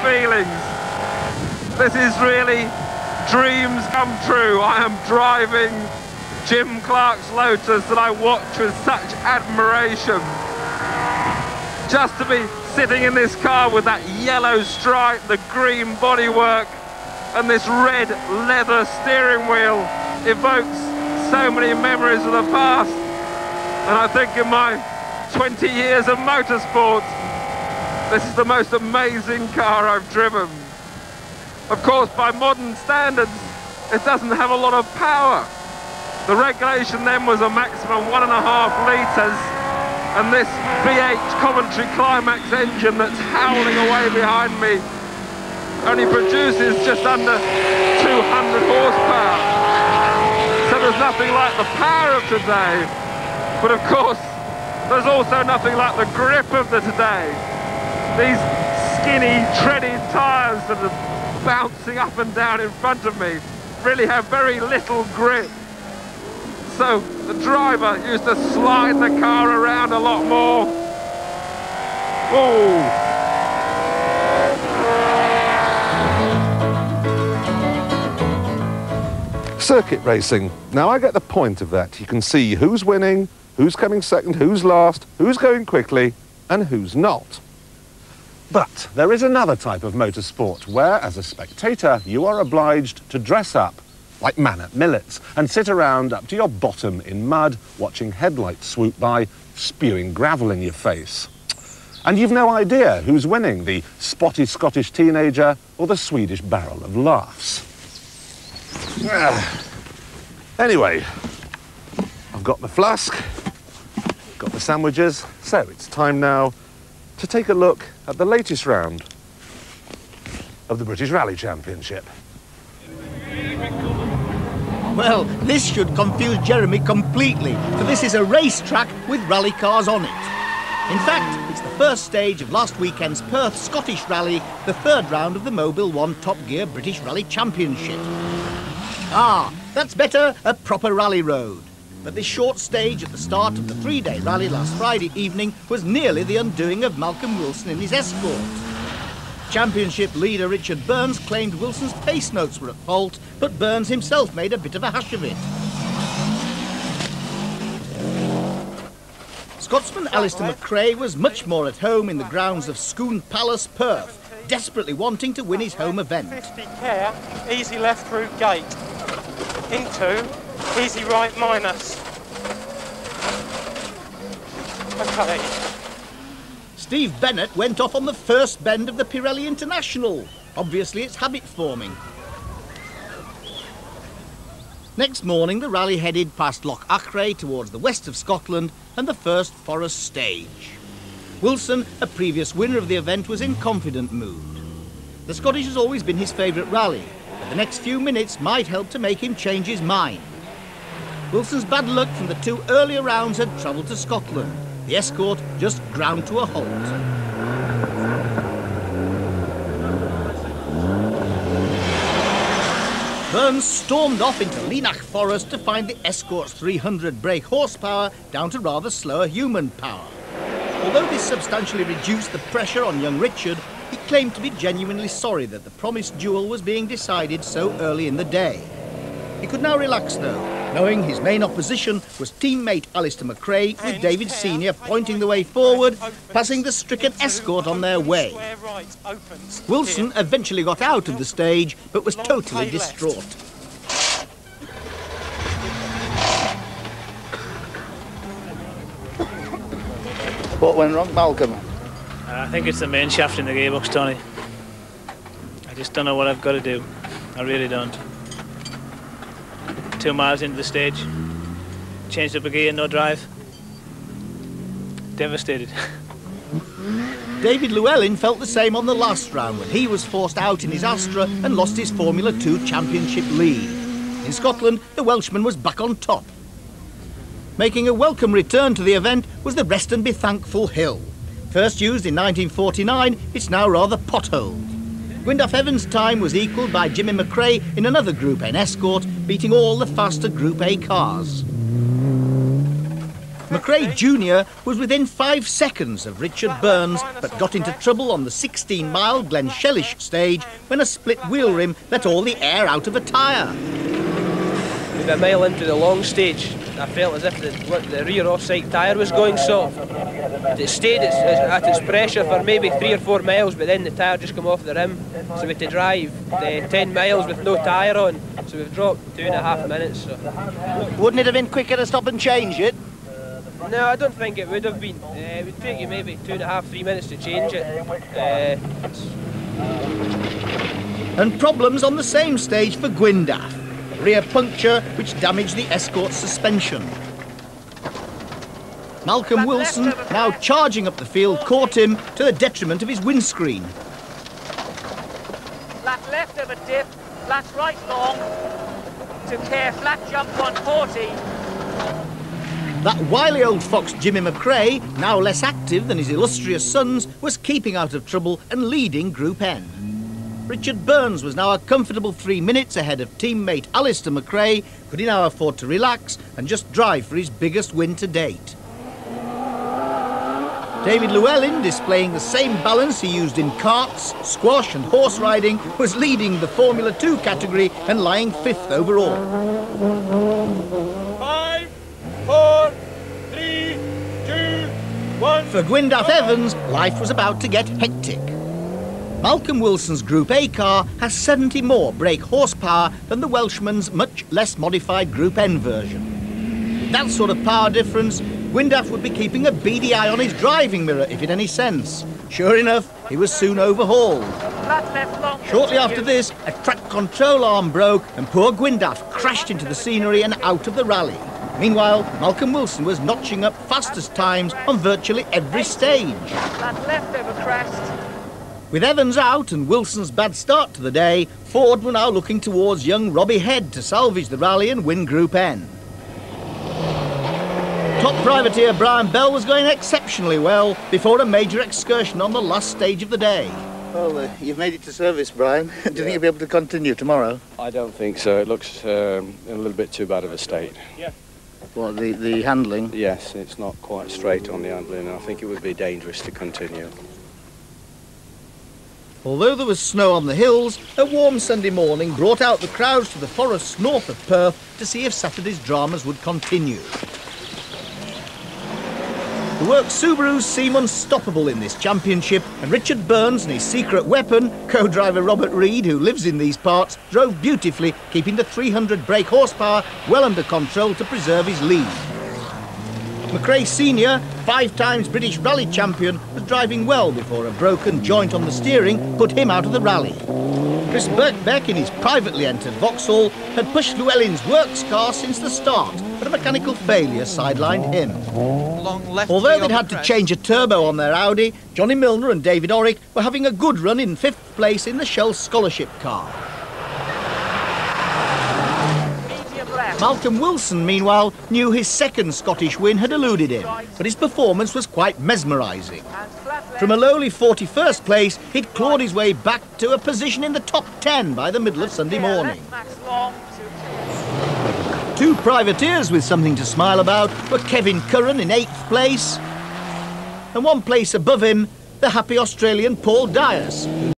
feelings. This is really dreams come true. I am driving Jim Clark's Lotus that I watch with such admiration. Just to be sitting in this car with that yellow stripe, the green bodywork, and this red leather steering wheel evokes so many memories of the past. And I think in my 20 years of motorsport, this is the most amazing car I've driven. Of course, by modern standards, it doesn't have a lot of power. The regulation then was a maximum 1.5 litres, and this V8 Coventry Climax engine that's howling away behind me only produces just under 200 horsepower. So there's nothing like the power of today, but of course, there's also nothing like the grip of the today. These skinny, treaded tyres that are bouncing up and down in front of me really have very little grip. So the driver used to slide the car around a lot more. Whoa! Circuit racing. Now I get the point of that. You can see who's winning, who's coming second, who's last, who's going quickly, and who's not. But there is another type of motorsport where, as a spectator, you are obliged to dress up like Man at Millets and sit around up to your bottom in mud, watching headlights swoop by, spewing gravel in your face. And you've no idea who's winning, the spotty Scottish teenager or the Swedish barrel of laughs. Anyway, I've got the flask, got the sandwiches, so it's time now to take a look at the latest round of the British Rally Championship. Well, this should confuse Jeremy completely, for this is a racetrack with rally cars on it. In fact, it's the first stage of last weekend's Perth Scottish Rally, the third round of the Mobil 1 Top Gear British Rally Championship. Ah, that's better, a proper rally road. But this short stage at the start of the three-day rally last Friday evening was nearly the undoing of Malcolm Wilson in his Escort. Championship leader Richard Burns claimed Wilson's pace notes were at fault, but Burns himself made a bit of a hash of it. Scotsman Alistair McRae was much more at home in the grounds of Scone Palace, Perth, desperately wanting to win his home event. 50 care, easy left through gate, into easy right minus. Okay. Steve Bennett went off on the first bend of the Pirelli International. Obviously it's habit forming. Next morning the rally headed past Loch Achray towards the west of Scotland and the first forest stage. Wilson, a previous winner of the event, was in confident mood. The Scottish has always been his favourite rally, but the next few minutes might help to make him change his mind. Wilson's bad luck from the two earlier rounds had travelled to Scotland. The Escort just ground to a halt. Burns stormed off into Leenach Forest to find the Escort's 300 brake horsepower down to rather slower human power. Although this substantially reduced the pressure on young Richard, he claimed to be genuinely sorry that the promised duel was being decided so early in the day. He could now relax though, knowing his main opposition was teammate Alistair McRae, with David Senior pointing the way forward, passing the stricken Escort on their way. Wilson eventually got out of the stage, but was totally distraught. What went wrong, Malcolm? I think it's the main shaft in the gearbox, Tony. I just don't know what I've got to do. I really don't. 2 miles into the stage, changed up a gear, no drive. Devastated. David Llewellyn felt the same on the last round when he was forced out in his Astra and lost his Formula 2 championship lead. In Scotland, the Welshman was back on top. Making a welcome return to the event was the Rest and Be Thankful Hill. First used in 1949, it's now rather potholed. Gwyndaf Evans' time was equalled by Jimmy McRae in another Group N Escort, beating all the faster Group A cars. McRae Jr. was within 5 seconds of Richard Burns, but got into trouble on the 16-mile Glenshelish stage when a split wheel rim let all the air out of a tyre. Maybe a mile into the long stage, I felt as if the rear offside tyre was going soft. It stayed at its pressure for maybe 3 or 4 miles, but then the tyre just come off the rim. So we had to drive 10 miles with no tyre on, so we've dropped 2.5 minutes. So. Wouldn't it have been quicker to stop and change it? No, I don't think it would have been. It would take you maybe 2.5, 3 minutes to change it. And problems on the same stage for Gwyndaf. Rear puncture which damaged the Escort's suspension. Malcolm Wilson, now charging up the field, caught him to the detriment of his windscreen. Flat left of a dip, flat right long, to care, flat jump 140. That wily old fox Jimmy McRae, now less active than his illustrious sons, was keeping out of trouble and leading Group N. Richard Burns was now a comfortable 3 minutes ahead of teammate Alistair McRae, could he now afford to relax and just drive for his biggest win to date. David Llewellyn, displaying the same balance he used in karts, squash and horse riding, was leading the Formula 2 category and lying 5th overall. 5, 4, 3, 2, 1. For Gwyndaf Evans, life was about to get hectic. Malcolm Wilson's Group A car has 70 more brake horsepower than the Welshman's much less modified Group N version. With that sort of power difference, Gwyndaf would be keeping a beady eye on his driving mirror if it had any sense. Sure enough, he was soon overhauled. Shortly after this, a track control arm broke and poor Gwyndaf crashed into the scenery and out of the rally. Meanwhile, Malcolm Wilson was notching up fastest times on virtually every stage. That left over crest. With Evans out and Wilson's bad start to the day, Ford were now looking towards young Robbie Head to salvage the rally and win Group N. Top privateer Brian Bell was going exceptionally well before a major excursion on the last stage of the day. Well, you've made it to service, Brian. Do you think you'll be able to continue tomorrow? I don't think so. It looks in a little bit too bad of a state. Yeah. What, the handling? Yes, it's not quite straight on the handling, and I think it would be dangerous to continue. Although there was snow on the hills, a warm Sunday morning brought out the crowds to the forests north of Perth to see if Saturday's dramas would continue. The works Subarus seem unstoppable in this championship, and Richard Burns and his secret weapon, co-driver Robert Reed, who lives in these parts, drove beautifully, keeping the 300 brake horsepower well under control to preserve his lead. McRae Sr., 5 times British rally champion, was driving well before a broken joint on the steering put him out of the rally. Chris Birkbeck, in his privately entered Vauxhall, had pushed Llewellyn's works car since the start, but a mechanical failure sidelined him. Although they'd had to change a turbo on their Audi, Johnny Milner and David Orrick were having a good run in 5th place in the Shell Scholarship car. Malcolm Wilson, meanwhile, knew his second Scottish win had eluded him, but his performance was quite mesmerising. From a lowly 41st place, he'd clawed his way back to a position in the top 10 by the middle of Sunday morning. 2 privateers with something to smile about were Kevin Curran in 8th place, and 1 place above him, the happy Australian Paul Dyas,